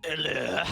Hello.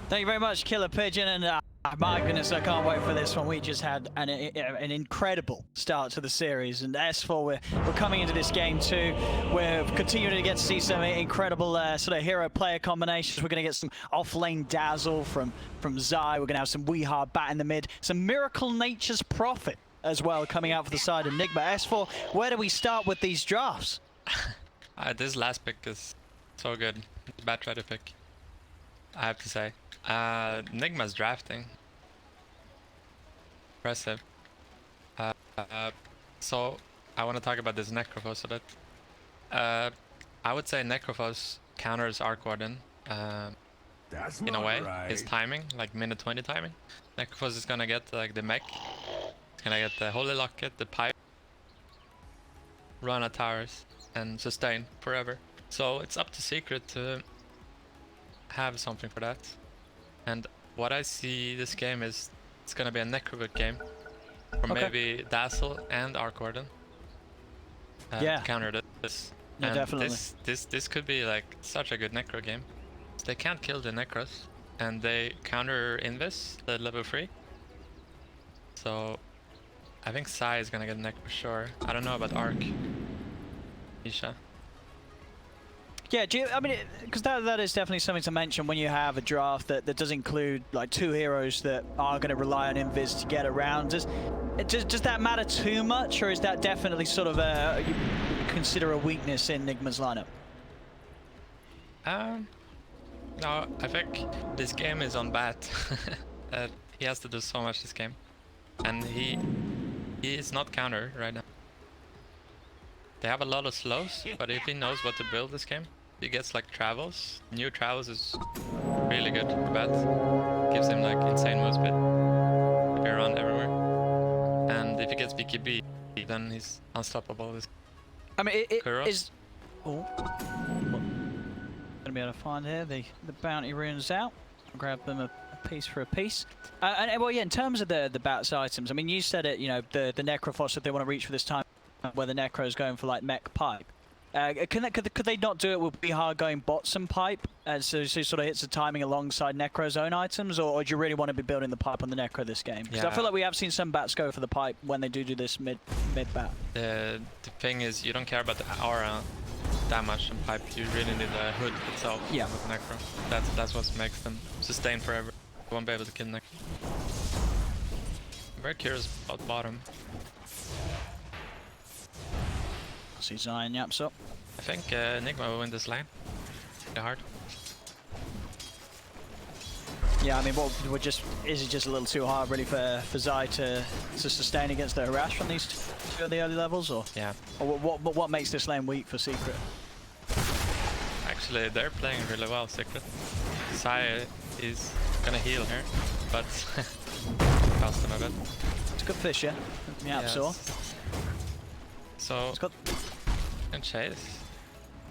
Thank you very much, Killer Pigeon, and my goodness, I can't wait for this one. We just had an incredible start to the series, and S4, we're coming into this game too. We're continuing to get to see some incredible sort of hero-player combinations. We're going to get some off-lane dazzle from Zai. We're going to have some Weehar bat in the mid, some Miracle Nature's Prophet as well coming out for the side of Nigma. S4, where do we start with these drafts? This last pick is so good. Bad try to pick, I have to say. Nigma's drafting. Impressive. So I want to talk about this Necrophos a bit. I would say Necrophos counters Arc Warden in a way. Right. His timing, like minute 20 timing. Necrophos is gonna get like the mech. He's gonna get the Holy Locket, the pipe, run at towers, and sustain forever. So it's up to Secret to have something for that. And what I see this game is it's gonna be a Necrogut game. Or maybe Dazzle and Arc Warden. Yeah. Counter this. Yeah, and definitely. This could be like such a good Necro game. They can't kill the Necros. And they counter Invis, the level 3. So I think Sai is gonna get Necro for sure. I don't know about Arc. Isha. Yeah, I mean, because that is definitely something to mention when you have a draft that does include like 2 heroes that are going to rely on Invis to get around. Does that matter too much, or is that definitely sort of you consider a weakness in Nigma's lineup? No, I think this game is on Bat. He has to do so much this game, and he is not counter right now. They have a lot of slows, but if he knows what to build this game, he gets like travels. New travels is really good for Bat. Gives him like insane move speed. He can run everywhere. And if he gets BKB, then he's unstoppable. I mean, it Kuro is... Oh. Gonna be able to find here the bounty runes out. I'll grab them a piece for a piece. And well, yeah, in terms of the Bat's items, I mean, you said it, you know, the Necrophos that they want to reach for this time, where the Necro's going for like mech pipe. Could they not do it with Weehar going bots and pipe, so sort of hits the timing alongside Necro's own items, or do you really want to be building the pipe on the Necro this game? Because I feel like we have seen some bats go for the pipe when they do this mid bat. The thing is, you don't care about the aura that much on pipe. You really need the hood itself with Necro. That's what makes them sustain forever. You won't be able to kill Necro. I'm very curious about bottom. See Zion yaps up. I think Nigma will win this lane. Pretty hard. Yeah, I mean, is it just a little too hard really for Zai to sustain against the harass from these two at the early levels, or? Yeah. Or what makes this lane weak for Secret? Actually, they're playing really well, Secret. Zai is gonna heal here, but cost him a bit. It's a good fish, yeah. So, and chase.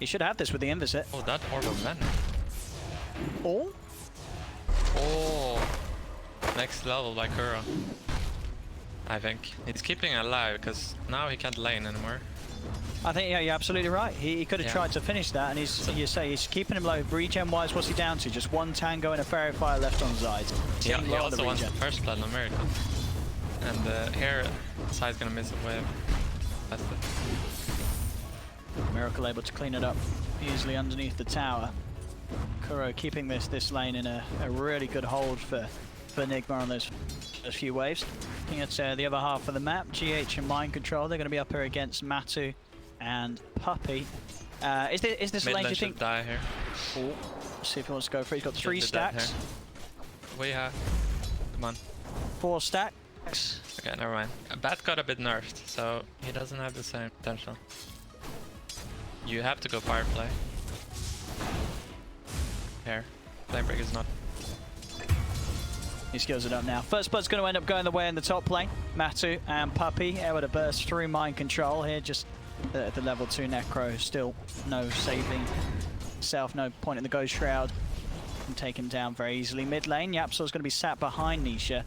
He should have this with the Invis hit. Oh, that Orb of Venom. Oh? Oh, next level by Kuro. I think. He's keeping it alive because now he can't lane anymore. I think, yeah, you're absolutely right. He could have tried to finish that, and he's keeping him low. Regen-wise, what's he down to? Just 1 Tango and a Fairy Fire left on Zai. He also wants the first blood in America. And here, Zai's gonna miss a wave. That's it. Miracle able to clean it up easily underneath the tower. Kuro keeping this lane in a really good hold for Nigma on those few waves. Looking at the other half of the map, GH and Mind Control, they're going to be up here against Matu and Puppy. Is this lane, do you think? Die here. Oh, let's see if he wants to go for it. He's got 3 stacks. We have. Come on. 4 stacks. Okay, never mind. Bat got a bit nerfed, so he doesn't have the same potential. You have to go Firefly. Here. Flamebreak is not. He skills it up now. First Blood's going to end up going the way in the top lane. Matu and Puppy able to burst through Mind Control here. Just at the level 2 Necro. Still no saving self, no point in the Ghost Shroud. And taken down very easily. Mid lane, Yapsor's going to be sat behind Nisha.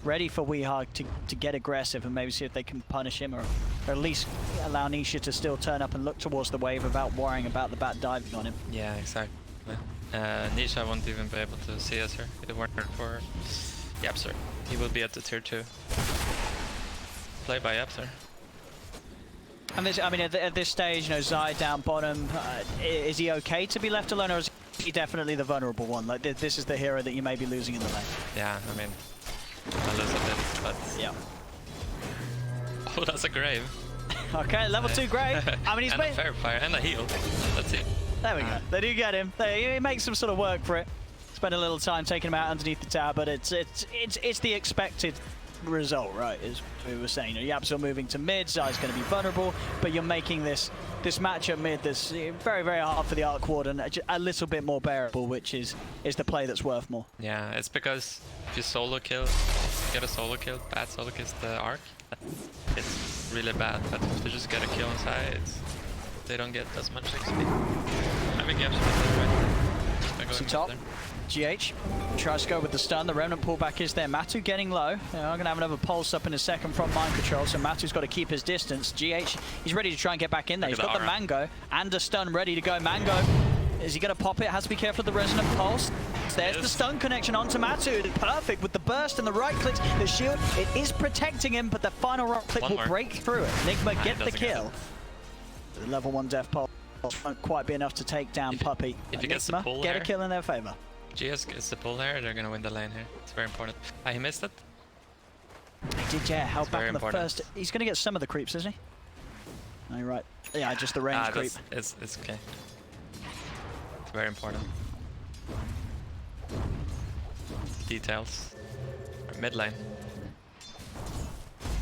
Ready for Weehar to get aggressive and maybe see if they can punish him, or at least allow Nisha to still turn up and look towards the wave without worrying about the bat diving on him. Yeah, exactly. Nisha won't even be able to see us here. If it weren't for Yapster. He will be at the tier 2. Play by Yapster. And this, I mean, at this stage, you know, Zai down bottom, is he okay to be left alone, or is he definitely the vulnerable one? Like, this is the hero that you may be losing in the lane. Yeah, I mean, I lose a bit, but... Yeah. Oh, that's a grave. Okay, level 2 grave. I mean, he's and made... a fair fire, and a heal. Let's see. There we go. They do get him. He makes some sort of work for it. Spend a little time taking him out underneath the tower, but it's the expected result, right? As we were saying, you know, Yapzor moving to mid, Zai's going to be vulnerable, but you're making this match at mid that's very, very hard for the Arc Warden, a little bit more bearable, which is the play that's worth more. Yeah, it's because if you solo kill, get a solo kill, bad solo kills the Arc, it's really bad. But if they just get a kill inside, they don't get as much XP. I think Yapzor is right. So top. GH tries to go with the stun. The Remnant pullback is there. Matu getting low. I'm going to have another pulse up in a second from Mind Control, so Matu's got to keep his distance. GH, he's ready to try and get back in there. He's got the Mango and a stun ready to go. Mango, is he going to pop it? Has to be careful of the Resonant Pulse. There's the stun connection onto Matu. Perfect with the burst and the right clicks. The shield, it is protecting him, but the final right click will break through it. Nigma get the kill. The level 1 death pulse won't quite be enough to take down Puppey. If he gets the pull get there, a kill in their favor. GS gets the pull there, they're gonna win the lane here. It's very important. He missed it. He did, yeah. Held back on the important. first. He's gonna get some of the creeps, isn't he? No, you're right. Yeah, just the range creep. It's okay. It's very important. Details. Mid lane.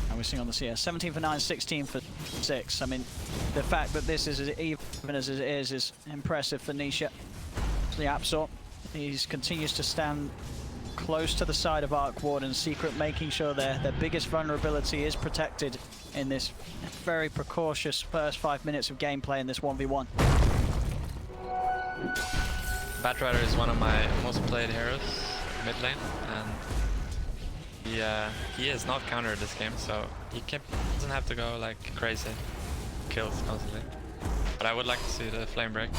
And we're seeing on the CS 17 for 9, 16 for 6. I mean, the fact that this is as even as it is impressive for Nisha. Yapzor, he continues to stand close to the side of Arc Warden Secret, making sure their biggest vulnerability is protected in this very precautious first 5 minutes of gameplay in this 1v1. Batrider is one of my most played heroes mid lane, and he is not countered this game, so he doesn't have to go like crazy kills constantly. But I would like to see the flame break.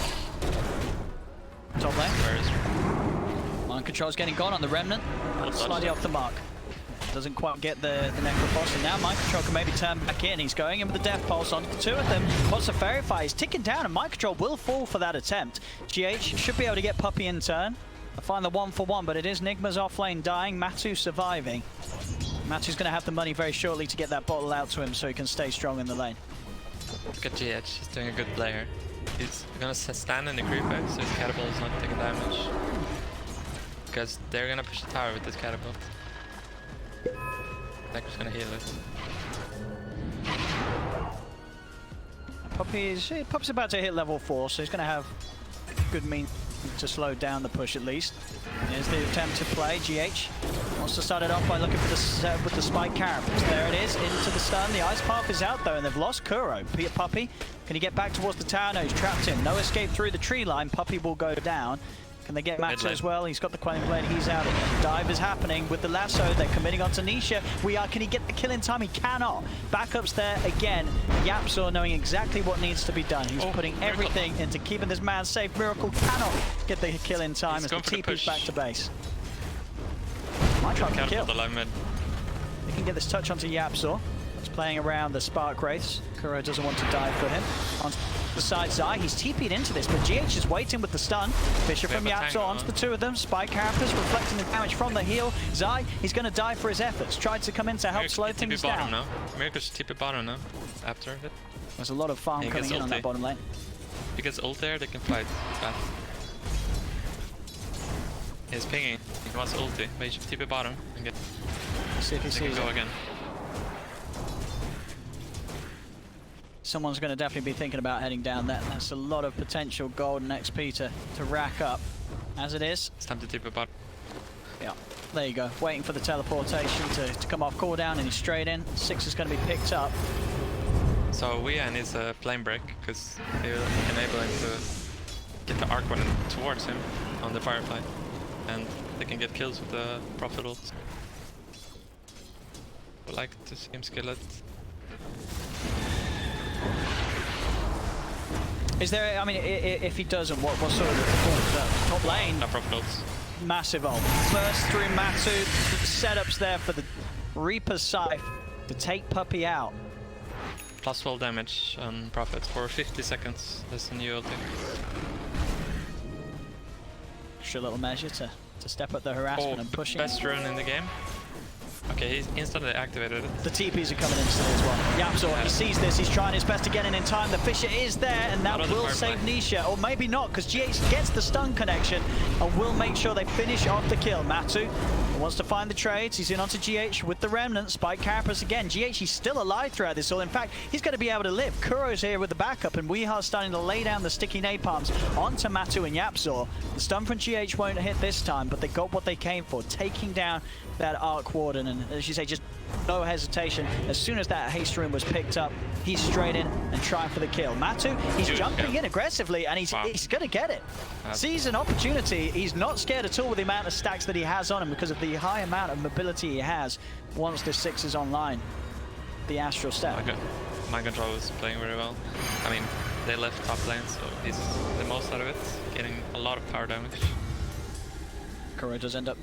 Top lane. Where is Mind Control's getting gone on the Remnant. Slightly off the mark. Doesn't quite get the Necrophos, and now Mind Control can maybe turn back in. He's going in with the Death Pulse onto the 2 of them. What's the Fairy Fire? He's ticking down, and Mind Control will fall for that attempt. GH should be able to get Puppey in turn. I find the 1-for-1, but it is Nigma's off lane dying. Matu surviving. Matu's going to have the money very shortly to get that bottle out to him so he can stay strong in the lane. Look at GH, he's doing a good play here. He's gonna stand in the creeper, so his catapult is not taking damage. Because they're gonna push the tower with this catapult. Necro's gonna heal it. Puppey's about to hit level 4, so he's going to have good means to slow down the push at least. Here's the attempt to play. GH wants to start it off by looking for the with the spike characters. There it is, into the stun. The ice path is out though, and they've lost Kuro. Puppey, can he get back towards the tower? No, he's trapped in. No escape through the tree line. Puppey will go down. Can they get Matu as well? He's got the Quelling Blade, he's out again. Dive is happening with the lasso, they're committing onto Nisha. Can he get the kill in time? He cannot. Backups there again. Yapzor knowing exactly what needs to be done. He's putting everything into keeping this man safe. Miracle cannot get the kill in time as the TP's back to base. Might try to kill. They can get this touch onto Yapzor. He's playing around the Spark Wraiths. Kuro doesn't want to dive for him. On the side Zai, he's TP'd into this, but GH is waiting with the stun. Fisher from Yapzor onto the 2 of them. Spike characters reflecting the damage from the heal. Zai, he's going to die for his efforts. Tried to come in to help slow things down. Miracle should TP bottom now, after it. There's a lot of farm coming in on that bottom lane. If he gets ult there, they can fight fast. He's pinging. He wants ulti, but he should TP bottom and get... See if he sees go again. Someone's going to definitely be thinking about heading down that. That's a lot of potential gold and XP to rack up. As it is. It's time to TP bottom. Yeah, there you go. Waiting for the teleportation to come off cooldown, and he's straight in. 6 is going to be picked up. So Wien needs a flame break, because it will enable him to get the Arc Warden towards him on the Firefly. And they can get kills with the Prophet ult. Would like to see him skill it. Is there, I mean, if he doesn't, what sort of performance? Top lane? No profit. Massive ult. Burst through Matu. Setups there for the Reaper's Scythe to take Puppey out. Plus 12 damage on profit for 50 seconds. That's a new ulti. Extra little measure to step up the harassment and pushing. Best rune in the game. Okay, he's instantly activated it. The TPs are coming instantly as well. Yapzor, he sees this, he's trying his best to get in time. The Fissure is there, and that will save Nisha. Or maybe not, because GH gets the stun connection and will make sure they finish off the kill. Matu wants to find the trades. He's in onto GH with the Remnant. Spike Carapace again. GH, he's still alive throughout this all. In fact, he's going to be able to live. Kuro's here with the backup, and Weeha's starting to lay down the sticky napalms onto Matu and Yapzor. The stun from GH won't hit this time, but they got what they came for, taking down that Arc Warden. And as you say, just no hesitation. As soon as that haste rune was picked up, he's straight in and trying for the kill. Matu, he's jumping in aggressively, and he's going to get it. Sees an opportunity. He's not scared at all with the amount of stacks that he has on him because of the high amount of mobility he has once the 6 is online. The Astral Step. Mind Control is playing very well. I mean, they left top lane, so he's the most out of it, getting a lot of power damage. Kuro does end up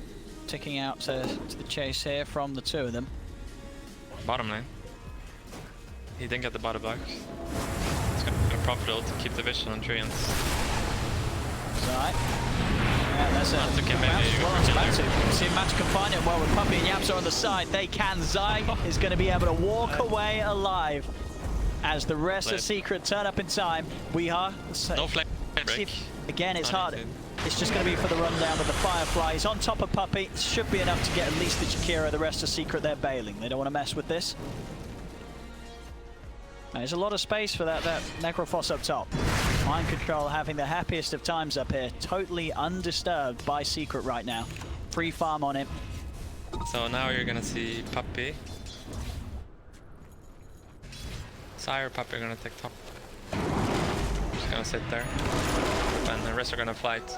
ticking out to the chase here from the two of them. Bottom lane. He didn't get the bottom block. He's got a profit ult to keep the vision on treants. Right. Yeah, that's a Matu can see if Matu can find it well with Puppey and Yapzor on the side. They can. Zai is going to be able to walk away alive as the rest of Secret turn up in time. Weeha. No flame break. Again, it's hard. It's just going to be for the rundown with the Firefly. He's on top of Puppey. Should be enough to get at least the Jakiro. The rest of Secret, they're bailing. They don't want to mess with this. There's a lot of space for that Necrophos up top. Mind Control having the happiest of times up here. Totally undisturbed by Secret right now. Free farm on him. So now you're going to see Puppey. Sire Puppey are going to take top. Just going to sit there. And the rest are going to fight.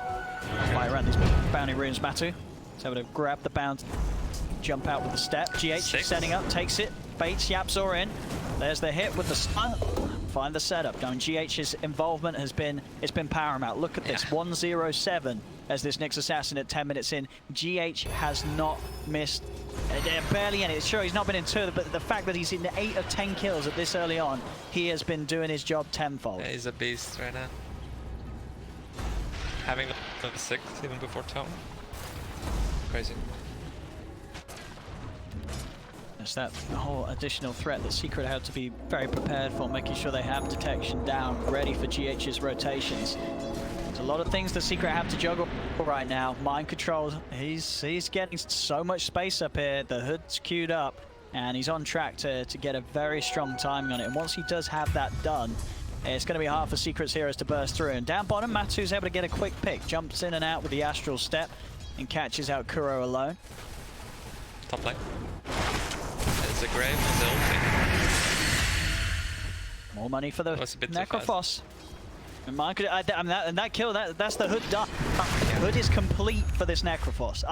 Fly around these bounty runes, Matu. He's able to grab the bounty, jump out with the step. GH setting up, takes it, baits Yapzor in. There's the hit with the stun. Find the setup. I mean, GH's involvement has been paramount. Look at this, 107 as this Nyx Assassin at 10 minutes in. GH has not missed barely any. Sure, he's not been in 2, but the fact that he's in 8 of 10 kills at this early on, he has been doing his job tenfold. Yeah, he's a beast right now. Having the 6 even before tone. Crazy. It's that whole additional threat that Secret had to be very prepared for, making sure they have detection down, ready for GH's rotations. There's a lot of things that Secret have to juggle right now. Mind Control, he's getting so much space up here. The hood's queued up, and he's on track to get a very strong timing on it. And once he does have that done, it's going to be hard for Secret's heroes to burst through. And down bottom, Matu's able to get a quick pick. Jumps in and out with the Astral Step and catches out Kuro alone. Top lane. There's a grave and the ulti. More money for the Necrophos. And that kill, that's the Hood done. Hood is complete for this Necrophos.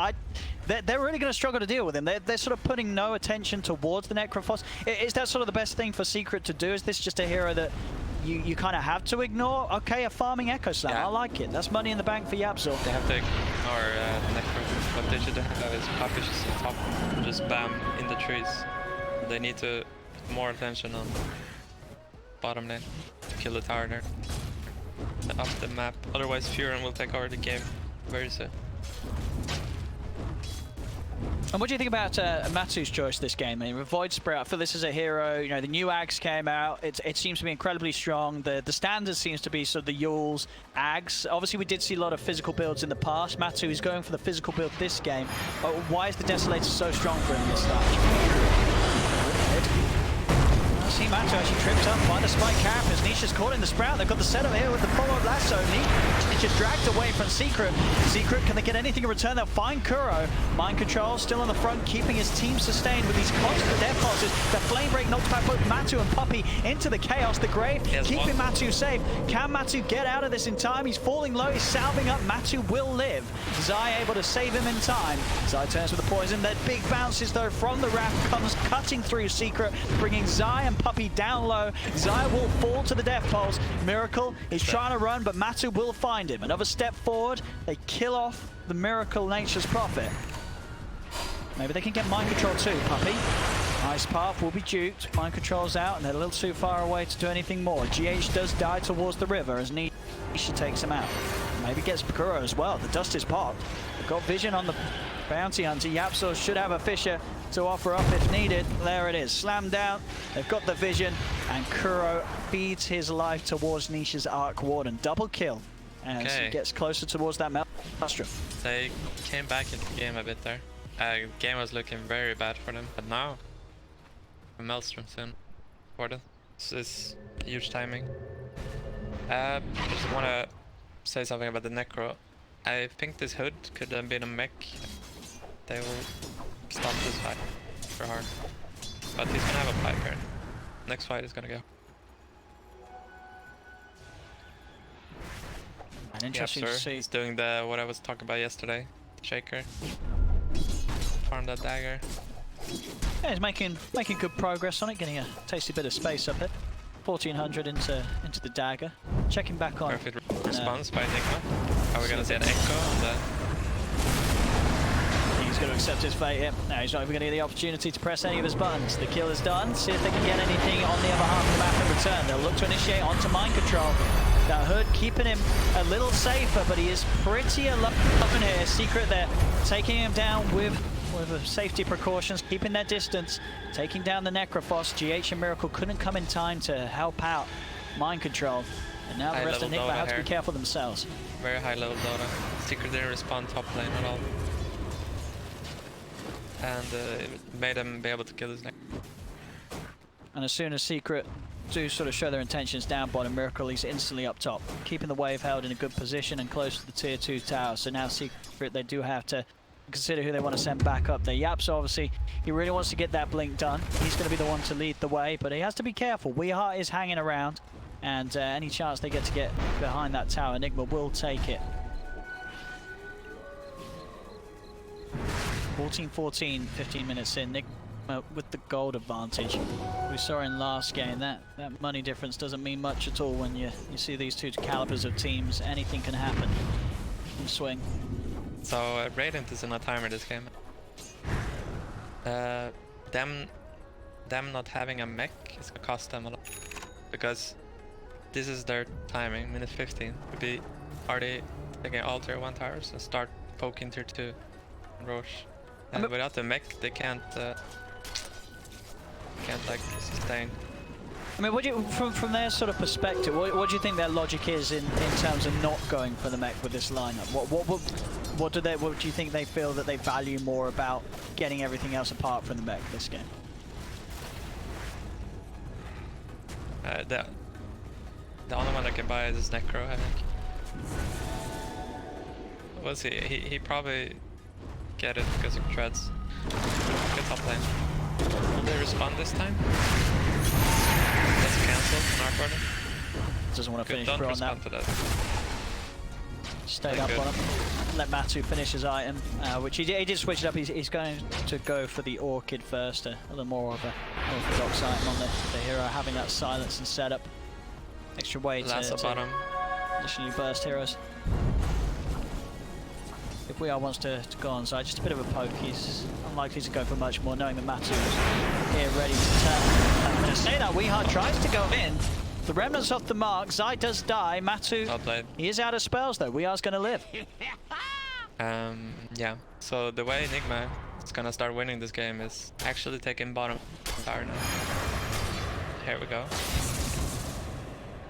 They're really going to struggle to deal with him. They're sort of putting no attention towards the Necrophos. Is that sort of the best thing for Secret to do? Is this just a hero that you kind of have to ignore? Okay, a farming Echo Slam. Yeah. I like it. That's money in the bank for Yapzor. They have to ignore Necrophos. What they should have is Puppey just on top, just bam in the trees. They need to put more attention on bottom lane to kill the tower there. Up the map. Otherwise, Furin will take over the game very soon. And what do you think about Matu's choice this game? I mean, Void Spirit, I feel this is a hero. You know, the new Ags came out. It seems to be incredibly strong. The standard seems to be sort of the Yules, Ags. Obviously, we did see a lot of physical builds in the past. Matu is going for the physical build this game. Why is the Desolator so strong for him this time? See Matu actually tripped up by the Spike Carapace. Nisha's caught in the Sprout. They've got the setup here with the follow-up lasso. Nisha dragged away from Secret. Secret, can they get anything in return? They'll find Kuro. Mind Control still on the front, keeping his team sustained with these constant death pulses. The Flame Break knocks back both Matu and Puppey into the chaos. The Grave keeping Matu safe. Can Matu get out of this in time? He's falling low. He's salving up. Matu will live. Zai able to save him in time. Zai turns with the poison. Their big bounces, though, from the Wrath comes cutting through Secret, bringing Zai and Puppey down low. Zai will fall to the death poles. Miracle is trying to run, but Matu will find him. Another step forward. They kill off the Miracle Nature's Prophet. Maybe they can get mind control too, Puppey. Ice Path will be duped. Mind control's out, and they're a little too far away to do anything more. GH does die towards the river as Nisha takes him out. Maybe gets Kuro as well. The dust is popped. They've got vision on the bounty hunter. Yapso should have a Fisher to offer up if needed. There it is. Slammed down. They've got the vision, and Kuro feeds his life towards Nisha's Arc Warden. Double kill as he gets closer towards that Maelstrom. They came back into the game a bit there. Game was looking very bad for them, but now a Maelstrom soon for them. This is huge timing. I just want to say something about the Necro. I think this hood could have been a mech. They will stop this fight for hard. But he's gonna have a pipe here. Next fight is gonna go. And interesting to see. He's doing what I was talking about yesterday. Shaker. Farm that dagger. Yeah, he's making good progress on it, getting a tasty bit of space up it. 1400 into the dagger. Checking back on. Perfect response by Nigma. Are we gonna see an echo on the... He's going to accept his fate here. Now he's not even going to get the opportunity to press any of his buttons. The kill is done. See if they can get anything on the other half of the map in return. They'll look to initiate onto mind control. That hood keeping him a little safer, but he is pretty alone here. Secret there, taking him down with safety precautions, keeping their distance, taking down the Necrophos. GH and Miracle couldn't come in time to help out mind control. And now the rest of Nigma have to be careful themselves. Very high level Dota. Secret didn't respond top lane at all. And it made them be able to kill his neck. And as soon as Secret do sort of show their intentions down bottom, Miracle is instantly up top, keeping the wave held in a good position and close to the tier 2 tower. So now Secret, they do have to consider who they want to send back up there. Yaps, obviously, he really wants to get that blink done. He's going to be the one to lead the way, but he has to be careful. Weeheart is hanging around, and any chance they get behind that tower, Nigma will take it. 14-14, 15 minutes in. Nigma with the gold advantage. We saw in last game that money difference doesn't mean much at all when you see these two calibers of teams. Anything can happen in swing. So Radiant is in a timer this game. Them not having a mech is gonna cost them a lot, because this is their timing. Minute 15 would be already taking all tier 1 towers and start poking tier 2 and Roche. And without the mech, they can't like sustain. I mean, from their sort of perspective, what do you think their logic is in terms of not going for the mech with this lineup? What do you think they feel that they value more about getting everything else apart from the mech this game? The only one that can buy is Necro, I think. We'll see. He probably get it because of treads. Good top lane. Will they respond this time? That's cancelled on our quarter. Doesn't want to finish Don't on respond that. to that. Stayed up on him. Let Matu finish his item, which he did switch it up. He's going to go for the Orchid first, a little more of a orthodox item on the hero, having that silence and setup. Extra way to bottom. Additionally burst heroes. If We wants to go on side, just a bit of a poke. He's unlikely to go for much more, knowing that Matu is here ready to turn. I'm going to say that Weeheart tries to go in. The remnants off the mark. Zai does die. Matu, he is out of spells though. Weeheart's going to live. Yeah. So the way Nigma is going to start winning this game is actually taking bottom tower now. Here we go.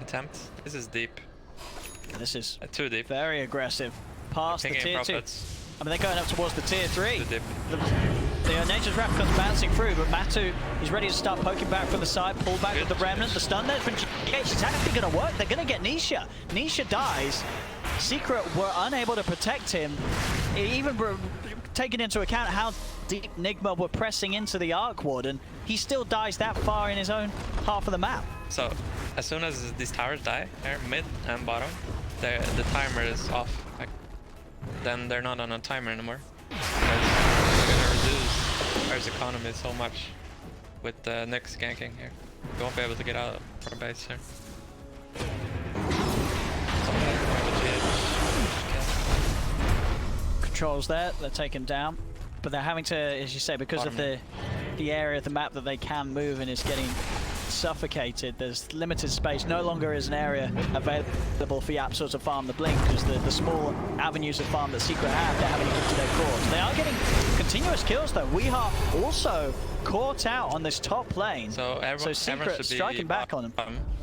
Attempt. This is deep. This is too deep. Very aggressive. Past the tier 2. I mean, they're going up towards the tier 3. The Nature's Wrath comes bouncing through, but Matu is ready to start poking back from the side, pull back with the Remnant. The stun there from GH is actually going to work. They're going to get Nisha. Nisha dies. Secret were unable to protect him. Even taking into account how deep Nigma were pressing into the Arc Warden, he still dies that far in his own half of the map. So, as soon as these towers die, here, mid and bottom, the timer is off. Like, then they're not on a timer anymore. They're gonna reduce Earth's economy so much with the next ganking here. We won't be able to get out of our base here. Controls there, they're taken down. But they're having to, as you say, because of the area of the map that they can move and is getting suffocated, there's limited space. No longer is an area available for Yapsor to farm the Blink, because the small avenues of farm that Secret have, they're having to give to their cores. They are getting continuous kills though. Weehaw also caught out on this top lane. So Secret should be striking back on them.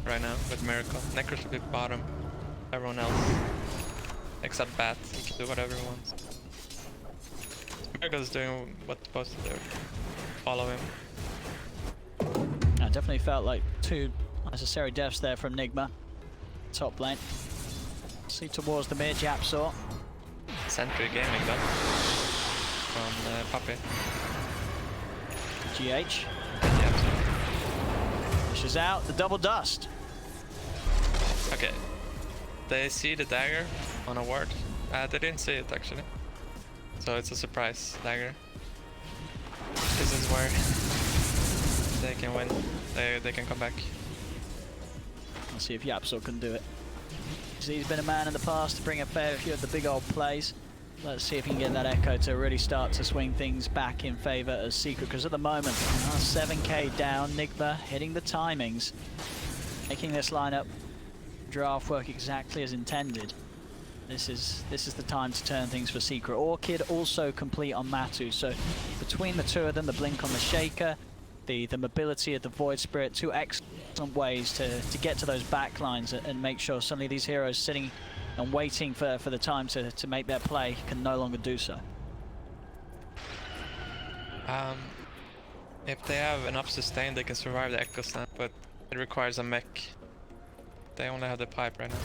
Right now with Miracle. Necro should be bottom. Everyone else. Except Bat. He can do whatever he wants. Miracle's doing what's supposed to do. Follow him. I definitely felt like 2 unnecessary deaths there from Nigma. Top lane. See towards the mid, Yapsor. Sentry gaming though. From Puppy. GH. Yapsor. Pushes out the double dust. Okay. They see the dagger on a ward. They didn't see it actually. So it's a surprise dagger. This is where they can win. They can come back. Let's see if Yapsor can do it. He's been a man in the past to bring a fair few of the big old plays. Let's see if he can get that Echo to really start to swing things back in favor of Secret, because at the moment, 7k down, Nigma hitting the timings, making this lineup draft work exactly as intended. This is the time to turn things for Secret. Orchid also complete on Matu, so between the two of them, the Blink on the Shaker, the mobility of the Void Spirit, 2 excellent ways to get to those backlines and make sure suddenly these heroes sitting and waiting for the time to make their play can no longer do so. If they have enough sustain, they can survive the Echo Snap, but it requires a mech. They only have the pipe right now.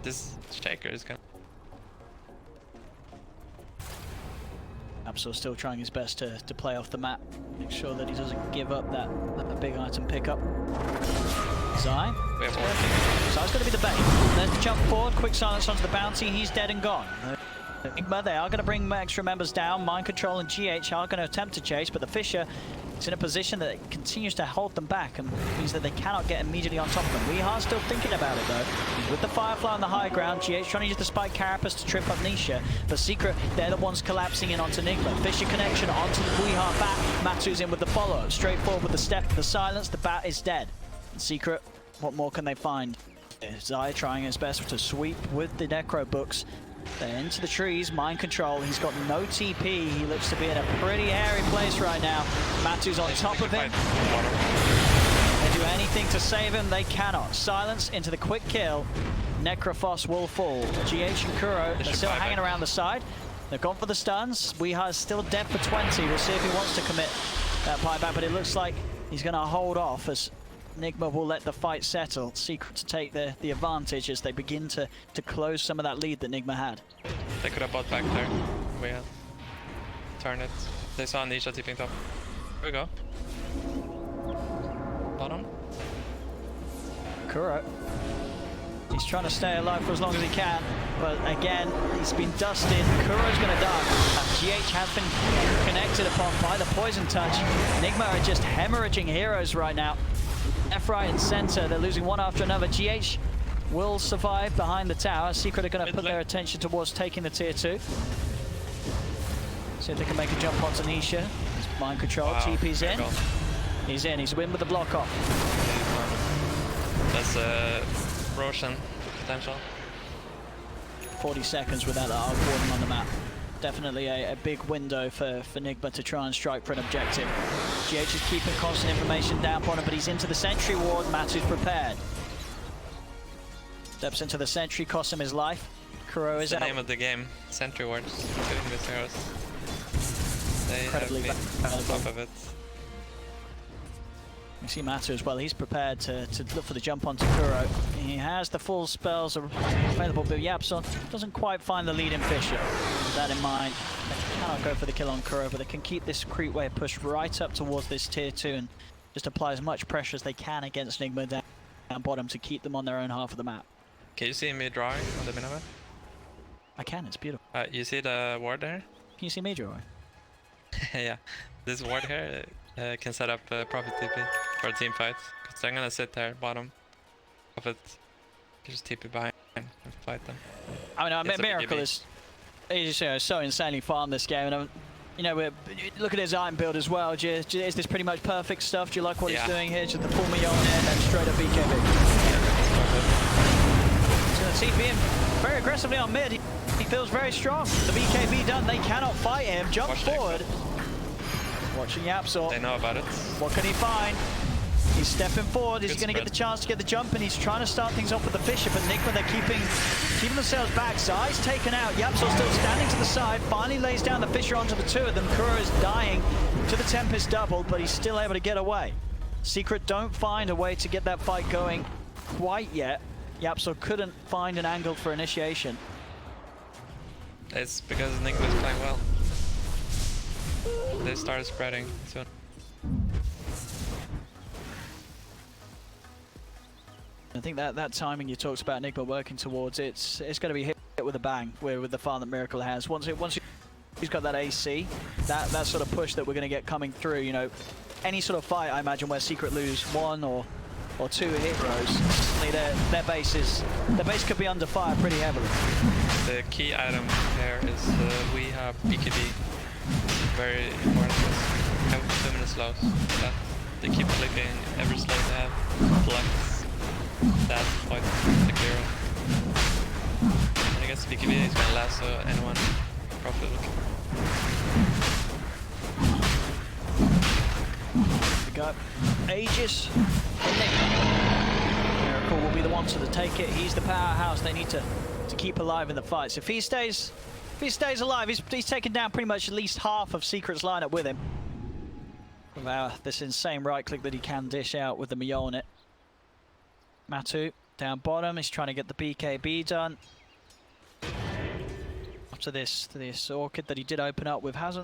This Shaker is gonna... Yapsor still trying his best to play off the map, make sure that he doesn't give up that big item pickup. Zai. Zai's going to be the bait. Let's jump forward, quick silence onto the bounty, he's dead and gone. Nigma, they are going to bring extra members down. Mind Control and GH are going to attempt to chase, but the Fisher is in a position that continues to hold them back and means that they cannot get immediately on top of them. Weehaw still thinking about it though. He's with the Firefly on the high ground. GH trying to use the Spike Carapace to trip up Nisha. But Secret, they're the ones collapsing in onto Nigma. Fisher connection onto the Weehaw Bat. Matu's in with the follow. Straight forward with the step, the silence. The Bat is dead. And Secret, what more can they find? Zai trying his best to sweep with the Necro books. They're into the trees, Mind Control. He's got no TP. He looks to be in a pretty hairy place right now. Matu's on top of him. They do anything to save him, they cannot. Silence into the quick kill. Necrophos will fall. GH and Kuro, they're still hanging around the side. They've gone for the stuns. Weeha's still dead for 20. We'll see if he wants to commit that pipe back, but it looks like he's going to hold off as Nigma will let the fight settle. Secret to take the advantage as they begin to close some of that lead that Nigma had. They could have bought back there. We had turn it. They saw Nisha tipping top. Here we go. Bottom. Kuro. He's trying to stay alive for as long as he can, but again, he's been dusted. Kuro's going to die. GH has been connected upon by the poison touch. Nigma are just hemorrhaging heroes right now. Left, right, and center. They're losing one after another. GH will survive behind the tower. Secret are going to put their attention towards taking the tier 2. See if they can make a jump onto Nisha. Mind Control. Wow. TP's in. He's in. He's in with the block off. That's Roshan potential. 40 seconds without the Arc Warden on the map. Definitely a big window for Nigma to try and strike for an objective. GH is keeping constant information down on him, but he's into the sentry ward. Matu's prepared. Steps into the sentry, costs him his life. Kuro is the out. name of the game. Sentry wards. Killing these heroes. They Incredibly have been on top of it. You see Matu as well. He's prepared to look for the jump onto Kuro. He has the full spells available, but Yapsor doesn't quite find the lead in Fisher. With that in mind, they cannot go for the kill on Kuro, but they can keep this creep wave pushed right up towards this tier 2 and just apply as much pressure as they can against Nigma down bottom to keep them on their own half of the map. Can you see me drawing on the minimap? I can, it's beautiful. You see the ward there? Can you see me drawing? Yeah, this ward here can set up profit TP for a team fight. Because they're gonna sit there, bottom of it. You just TP behind and fight them. I mean, Miracle is so insanely farmed this game. And you know, look at his item build as well. Is this pretty much perfect stuff? Do you like what he's doing here? Just the full Mignon and then straight up BKB. So TP him very aggressively on mid. He feels very strong. The BKB done. They cannot fight him. Jump forward. Watching Yapsor. They know about it. What can he find? He's stepping forward. He's going to get the chance to get the jump, and he's trying to start things off with the Fisher. But Nigma, they're keeping themselves back. Zai's taken out. Yapsor still standing to the side. Finally lays down the Fisher onto the two of them. Kuro is dying to the Tempest double, but he's still able to get away. Secret don't find a way to get that fight going quite yet. Yapsor couldn't find an angle for initiation. It's because Nigma is playing well. They started spreading soon. I think that timing you talked about, Nigma working towards, it's going to be hit with a bang with the farm that Miracle has. Once he's got that AC, that sort of push that we're going to get coming through. You know, any sort of fight, I imagine, where Secret lose one or two heroes, suddenly their base could be under fire pretty heavily. The key item here is we have BKB. Very important. Have 2 minutes slows. That they keep clicking every slow they have. Flex. That's quite the hero. And I guess BKB is gonna last, so anyone profitable. We got Aegis. Miracle will be the one to take it. He's the powerhouse they need to keep alive in the fights. If he stays alive, he's taken down pretty much at least half of Secret's lineup with him. With this insane right click that he can dish out with the Mio on it. Matu down bottom, he's trying to get the BKB done. Up to this Orchid that he did open up with has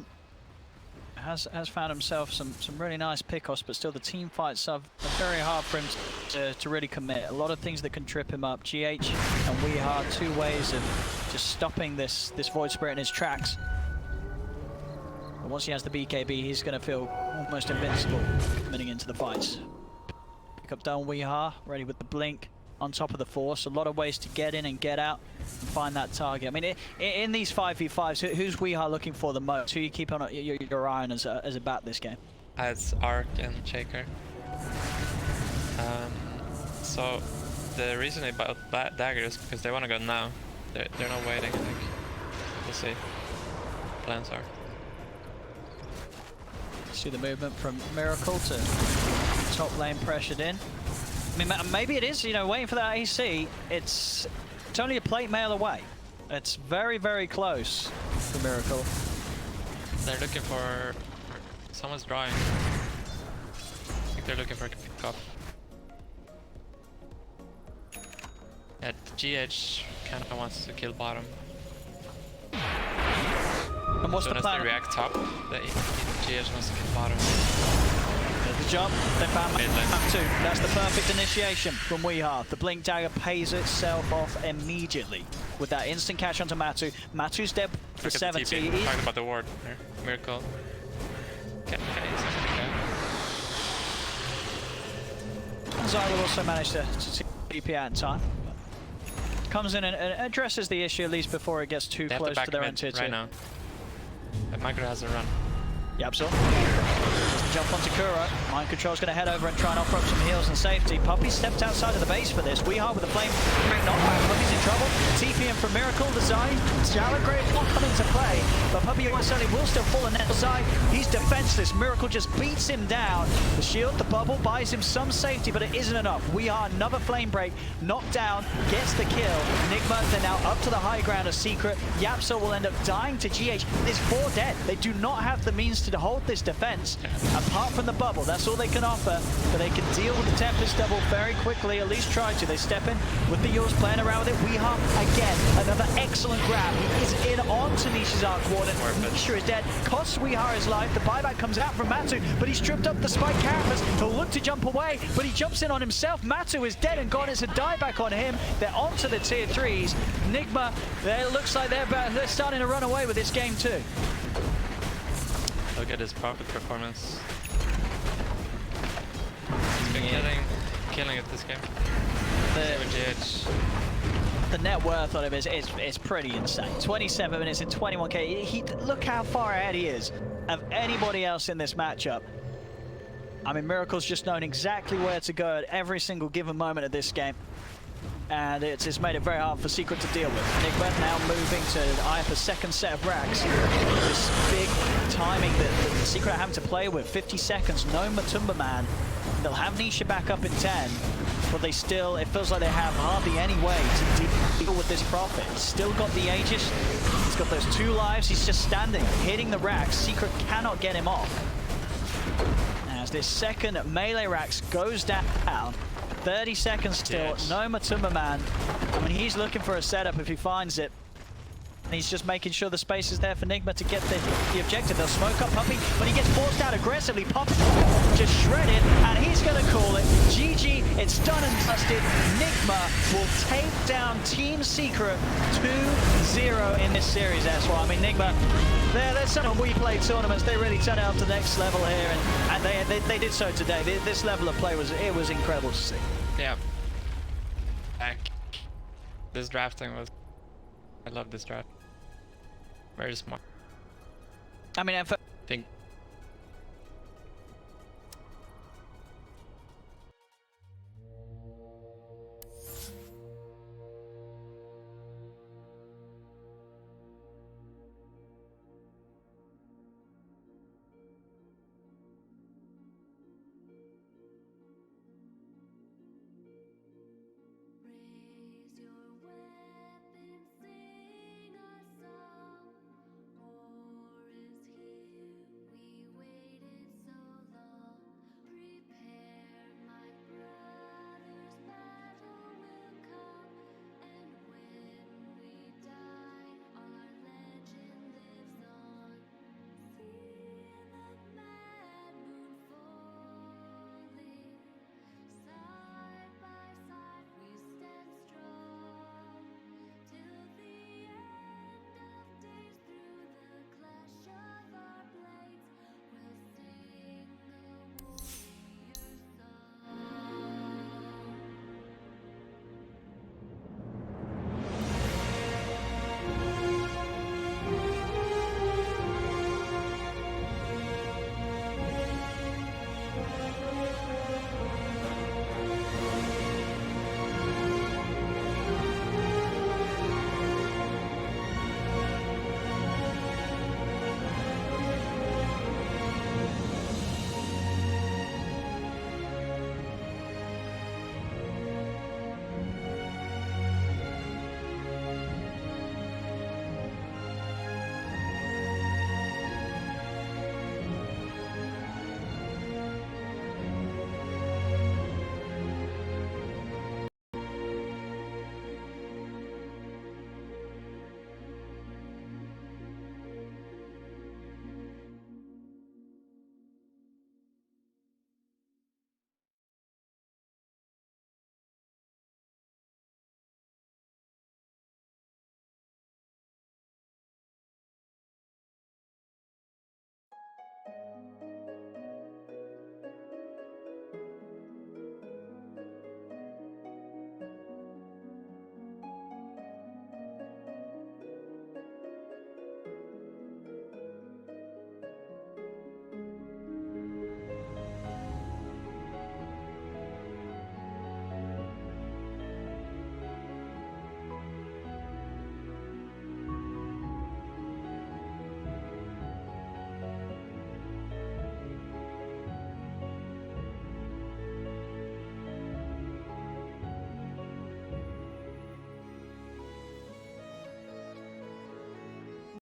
found himself some really nice pickoffs, but still the team fights are very hard for him to really commit. A lot of things that can trip him up. GH and Weeha, two ways of just stopping this Void Spirit in his tracks. But once he has the BKB, he's going to feel almost invincible coming into the fights. Pick up down Weeha, ready with the blink on top of the force. A lot of ways to get in and get out and find that target. I mean, in these 5v5s, who's Weeha looking for the most? Who you keep on your eye on as a bat this game? It's Arc and Shaker. So the reason they bought Dagger is because they want to go now. They're not waiting, I think. We'll see. Plans are. See the movement from Miracle to top lane pressured in. I mean, maybe it is, you know, waiting for that AC. It's only a plate mail away. It's very, very close for Miracle. They're looking for... Someone's drawing. I think they're looking for a pick-up. Yeah, GH kind of wants to kill bottom. And what's so the plan? They react top, GH wants to kill bottom. There's the jump, they found map 2. That's the perfect initiation from Weeha. The Blink Dagger pays itself off immediately with that instant catch onto Matu. Matu's dead for 70. Talking about the ward here. Miracle. Okay. Zai will also manage to TP out in time. Comes in and addresses the issue at least before it gets too close to their own tier 2. Right now. But Micro has a run. Yapsor. Jump onto Kuro. Mind Control's going to head over and try and offer up some heals and safety. Puppy stepped outside of the base for this. Weeha with the flame break knockback. Puppy's in trouble. TP in from Miracle. The Zai. Jalagrave will come into play, but Puppy certainly will still fall in net. Zai, he's defenseless. Miracle just beats him down. The shield, the bubble buys him some safety, but it isn't enough. Weeha, another flame break. Knocked down, gets the kill. Nigma, they're now up to the high ground of Secret. Yapsor will end up dying to GH. There's 4 dead. They do not have the means to hold this defense. Apart from the bubble, that's all they can offer, but they can deal with the Tempest double very quickly, at least try to. They step in with the Yours playing around with it. Weeha, again, another excellent grab. He is in onto Nisha's Arc Warden. Nisha is dead, costs Weeha his life. The buyback comes out from Matu, but he's tripped up the Spike Carapace. He'll look to jump away, but he jumps in on himself. Matu is dead and gone. It's a dieback on him. They're onto the tier 3s. Nigma, it looks like they're starting to run away with this game too. Look at his profit performance. been killing it this game. The net worth on him is pretty insane. 27 minutes and 21k. Look how far ahead he is of anybody else in this matchup. I mean, Miracle's just known exactly where to go at every single given moment of this game. And it's made it very hard for Secret to deal with. Nigma now moving to eye for second set of racks. This big timing that Secret are having to play with. 50 seconds, no Matumba Man. They'll have Nisha back up in 10, but they still, it feels like they have hardly any way to deal with this Prophet. He's still got the Aegis. He's got those 2 lives. He's just standing, hitting the racks. Secret cannot get him off. As this second melee racks goes down, 30 seconds still, no Matumba Man. I mean, he's looking for a setup if he finds it. And he's just making sure the space is there for Nigma to get the objective. They'll smoke up Puppy, but he gets forced out aggressively. Puppy just shredded, and he's going to call it. GG, it's done and dusted. Nigma will take down Team Secret 2-0 in this series, that's why. I mean, Nigma, they're some of WePlay tournaments. They really turn it up to the next level here, and they did so today. This level of play was incredible to see. Yeah. This drafting was... I love this draft. Very smart. I mean, I think